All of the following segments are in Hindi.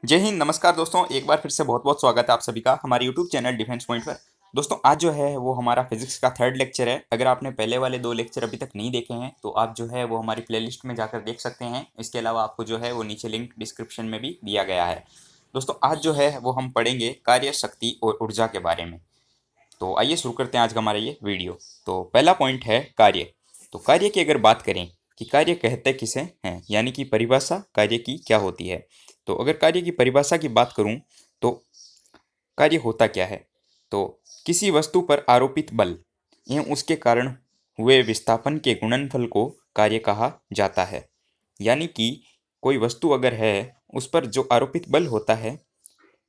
जय हिंद। नमस्कार दोस्तों, एक बार फिर से बहुत बहुत स्वागत है आप सभी का हमारे यूट्यूब चैनल डिफेंस पॉइंट पर। दोस्तों, आज जो है वो हमारा फिजिक्स का थर्ड लेक्चर है। अगर आपने पहले वाले 2 लेक्चर अभी तक नहीं देखे हैं तो आप जो है वो हमारी प्लेलिस्ट में जाकर देख सकते हैं। इसके अलावा आपको जो है वो नीचे लिंक डिस्क्रिप्शन में भी दिया गया है। दोस्तों, आज जो है वो हम पढ़ेंगे कार्य, शक्ति और ऊर्जा के बारे में। तो आइए शुरू करते हैं आज का हमारा ये वीडियो। तो पहला पॉइंट है कार्य। तो कार्य की अगर बात करें कि कार्य कहते किसे हैं, यानी कि परिभाषा कार्य की क्या होती है। तो अगर कार्य की परिभाषा की बात करूं तो कार्य होता क्या है। तो किसी वस्तु पर आरोपित बल एवं उसके कारण हुए विस्थापन के गुणनफल को कार्य कहा जाता है। यानी कि कोई वस्तु अगर है, उस पर जो आरोपित बल होता है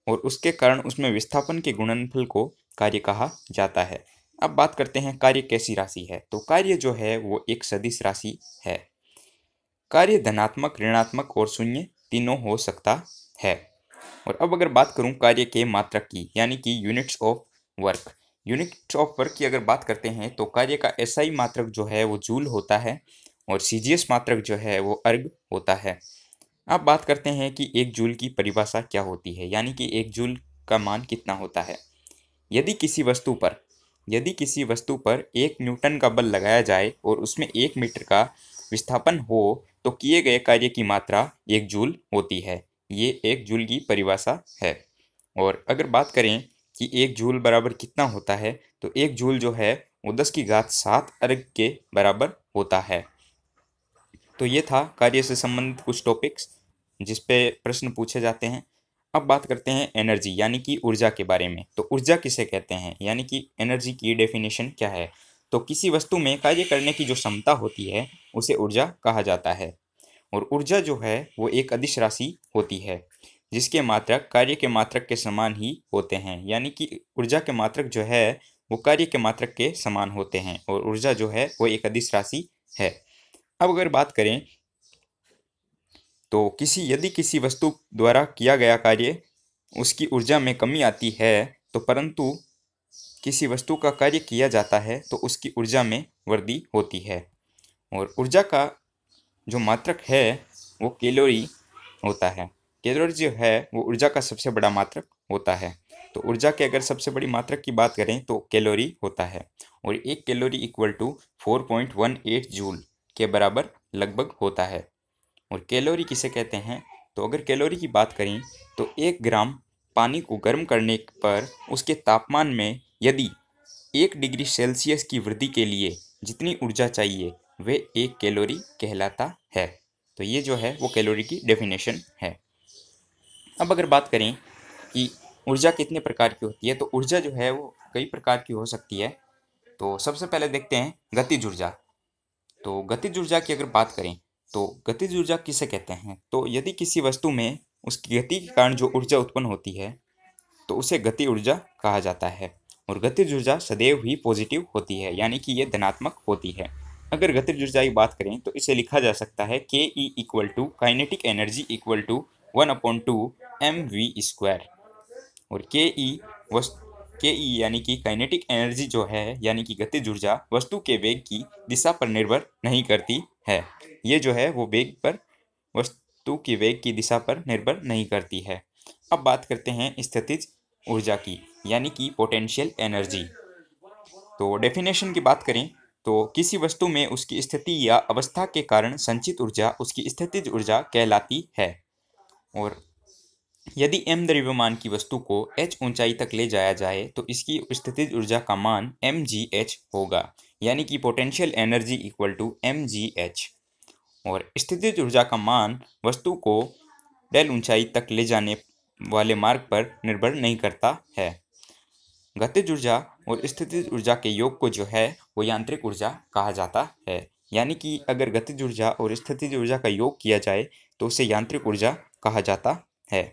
और उसके कारण उसमें विस्थापन के गुणनफल को कार्य कहा जाता है। अब बात करते हैं कार्य कैसी राशि है। तो कार्य जो है वो एक सदिश राशि है। कार्य धनात्मक, ऋणात्मक और शून्य तीनों हो सकता है। और अब अगर बात करूं कार्य के मात्रक की, यानी कि units of work. Units of work की अगर बात करते हैं तो कार्य का एसआई मात्रक जो है वो जूल होता है और सीजीएस मात्रक जो है वो अर्ग होता है। अब बात करते हैं कि एक जूल की परिभाषा क्या होती है, यानी कि एक जूल का मान कितना होता है। यदि किसी वस्तु पर यदि किसी वस्तु पर 1 न्यूटन का बल लगाया जाए और उसमें 1 मीटर का विस्थापन हो तो किए गए कार्य की मात्रा 1 जूल होती है। ये 1 जूल की परिभाषा है। और अगर बात करें कि 1 जूल बराबर कितना होता है, तो 1 जूल जो है वो 10⁻7 अर्ग के बराबर होता है। तो ये था कार्य से संबंधित कुछ टॉपिक्स जिस पे प्रश्न पूछे जाते हैं। अब बात करते हैं एनर्जी यानी कि ऊर्जा के बारे में। तो ऊर्जा किसे कहते हैं, यानी कि एनर्जी की डेफिनेशन क्या है। तो किसी वस्तु में कार्य करने की जो क्षमता होती है उसे ऊर्जा कहा जाता है। और ऊर्जा जो है वो एक अदिश राशि होती है जिसके मात्रक कार्य के मात्रक के समान ही होते हैं। यानी कि ऊर्जा के मात्रक जो है वो कार्य के मात्रक के समान होते हैं और ऊर्जा जो है वो एक अदिश राशि है। अब अगर बात करें तो यदि किसी वस्तु द्वारा किया गया कार्य उसकी ऊर्जा में कमी आती है, तो परंतु किसी वस्तु का कार्य किया जाता है तो उसकी ऊर्जा में वृद्धि होती है। और ऊर्जा का जो मात्रक है वो कैलोरी होता है। कैलोरी जो है वो ऊर्जा का सबसे बड़ा मात्रक होता है। तो ऊर्जा के अगर सबसे बड़ी मात्रक की बात करें तो कैलोरी होता है। और 1 कैलोरी इक्वल टू 4.18 जूल के बराबर लगभग होता है। और कैलोरी किसे कहते हैं, तो अगर कैलोरी की बात करें तो 1 ग्राम पानी को गर्म करने पर उसके तापमान में यदि 1 डिग्री सेल्सियस की वृद्धि के लिए जितनी ऊर्जा चाहिए वे 1 कैलोरी कहलाता है। तो ये जो है वो कैलोरी की डेफिनेशन है। अब अगर बात करें कि ऊर्जा कितने प्रकार की होती है, तो ऊर्जा जो है वो कई प्रकार की हो सकती है। तो सबसे पहले देखते हैं गतिज ऊर्जा। तो गतिज ऊर्जा की अगर बात करें तो गतिज ऊर्जा किसे कहते हैं, तो यदि किसी वस्तु में उसकी गति के कारण जो ऊर्जा उत्पन्न होती है तो उसे गति ऊर्जा कहा जाता है। और गतिज ऊर्जा सदैव ही पॉजिटिव होती है, यानी कि ये धनात्मक होती है। अगर गतिज ऊर्जा की बात करें तो इसे लिखा जा सकता है K E equal to kinetic energy equal to 1/2 mv²। और के ई यानी कि काइनेटिक एनर्जी जो है, यानी कि गतिज ऊर्जा वस्तु के वेग की दिशा पर निर्भर नहीं करती है। ये जो है वो वेग पर वस्तु की वेग की दिशा पर निर्भर नहीं करती है। अब बात करते हैं स्थितिज ऊर्जा की, यानी कि पोटेंशियल एनर्जी। तो डेफिनेशन की बात करें तो किसी वस्तु में उसकी स्थिति या अवस्था के कारण संचित ऊर्जा उसकी स्थितिज ऊर्जा कहलाती है। और यदि m द्रव्यमान की वस्तु को h ऊंचाई तक ले जाया जाए तो इसकी स्थितिज ऊर्जा का मान mgh होगा, यानी कि potential energy equal to mgh। और स्थितिज ऊर्जा का मान वस्तु को डेल ऊंचाई तक ले जाने वाले मार्ग पर निर्भर नहीं करता है। गतिज ऊर्जा और स्थितिज ऊर्जा के योग को जो है वो यांत्रिक ऊर्जा कहा जाता है। यानी कि अगर गतिज ऊर्जा और स्थितिज ऊर्जा का योग किया जाए तो उसे यांत्रिक ऊर्जा कहा जाता है।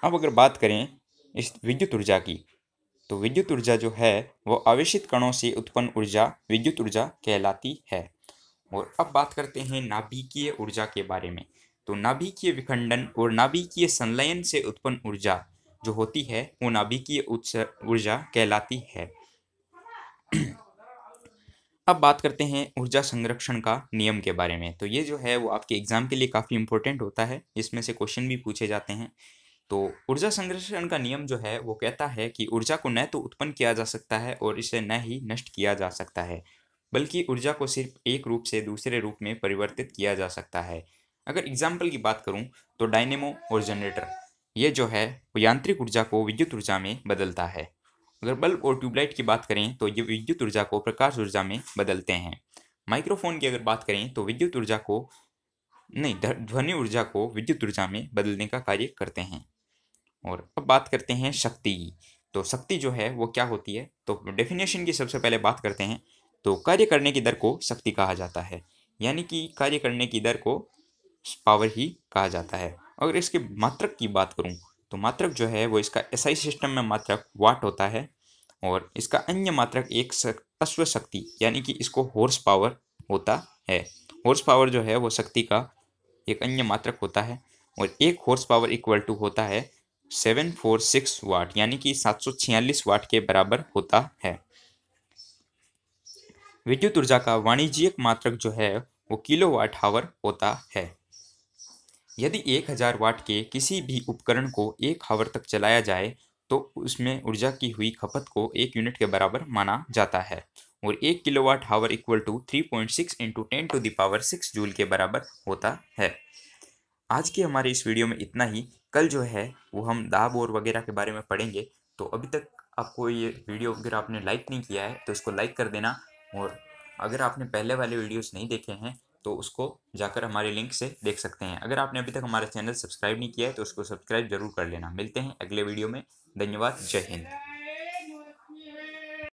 अब अगर बात करें इस विद्युत ऊर्जा की, तो विद्युत ऊर्जा जो है वो आवेशित कणों से उत्पन्न ऊर्जा विद्युत ऊर्जा कहलाती है। और अब बात करते हैं नाभिकीय ऊर्जा के बारे में। तो नाभिकीय विखंडन और नाभिकीय संलयन से उत्पन्न ऊर्जा जो होती है वो नाभिकीय ऊर्जा कहलाती है। अब बात करते हैं ऊर्जा संरक्षण का नियम के बारे में। तो ये जो है वो आपके एग्जाम के लिए काफ़ी इंपॉर्टेंट होता है, इसमें से क्वेश्चन भी पूछे जाते हैं। तो ऊर्जा संरक्षण का नियम जो है वो कहता है कि ऊर्जा को न तो उत्पन्न किया जा सकता है और इसे न ही नष्ट किया जा सकता है, बल्कि ऊर्जा को सिर्फ एक रूप से दूसरे रूप में परिवर्तित किया जा सकता है। अगर एग्जाम्पल की बात करूं तो डायनेमो और जनरेटर, ये जो है वो यांत्रिक ऊर्जा को विद्युत ऊर्जा में बदलता है। अगर बल्ब और ट्यूबलाइट की बात करें तो ये विद्युत ऊर्जा को प्रकाश ऊर्जा में बदलते हैं। माइक्रोफोन की अगर बात करें तो विद्युत ऊर्जा को नहीं ध्वनि ऊर्जा को विद्युत ऊर्जा में बदलने का कार्य करते हैं। और अब बात करते हैं शक्ति की। तो शक्ति जो है वो क्या होती है, तो डेफिनेशन की सबसे पहले बात करते हैं। तो कार्य करने की दर को शक्ति कहा जाता है, यानी कि कार्य करने की दर को पावर ही कहा जाता है। अगर इसके मात्रक की बात करूं तो मात्रक जो है वो इसका एसआई सिस्टम में मात्रक वाट होता है, और इसका अन्य मात्रक एक अश्व शक्ति यानी कि इसको हॉर्स पावर होता है। हॉर्स पावर जो है वो शक्ति का एक अन्य मात्रक होता है, और एक हॉर्स पावर इक्वल टू होता है 746 वाट, यानी कि 746 वाट के बराबर होता है। विद्युत ऊर्जा का वाणिज्यिक मात्रक जो है वो किलोवाट आवर होता है। यदि 1000 वाट के किसी भी उपकरण को 1 आवर तक चलाया जाए तो उसमें ऊर्जा की हुई खपत को 1 यूनिट के बराबर माना जाता है, और 1 kilowatt hour equal to 3.6 into 10⁶ joule के बराबर होता है। आज की हमारे इस वीडियो में इतना ही। कल जो है वो हम दाब और वगैरह के बारे में पढ़ेंगे। तो अभी तक आपको ये वीडियो अगर आपने लाइक नहीं किया है तो इसको लाइक कर देना, और अगर आपने पहले वाले वीडियोस नहीं देखे हैं तो उसको जाकर हमारे लिंक से देख सकते हैं। अगर आपने अभी तक हमारा चैनल सब्सक्राइब नहीं किया है तो उसको सब्सक्राइब जरूर कर लेना। मिलते हैं अगले वीडियो में। धन्यवाद। जय हिंद।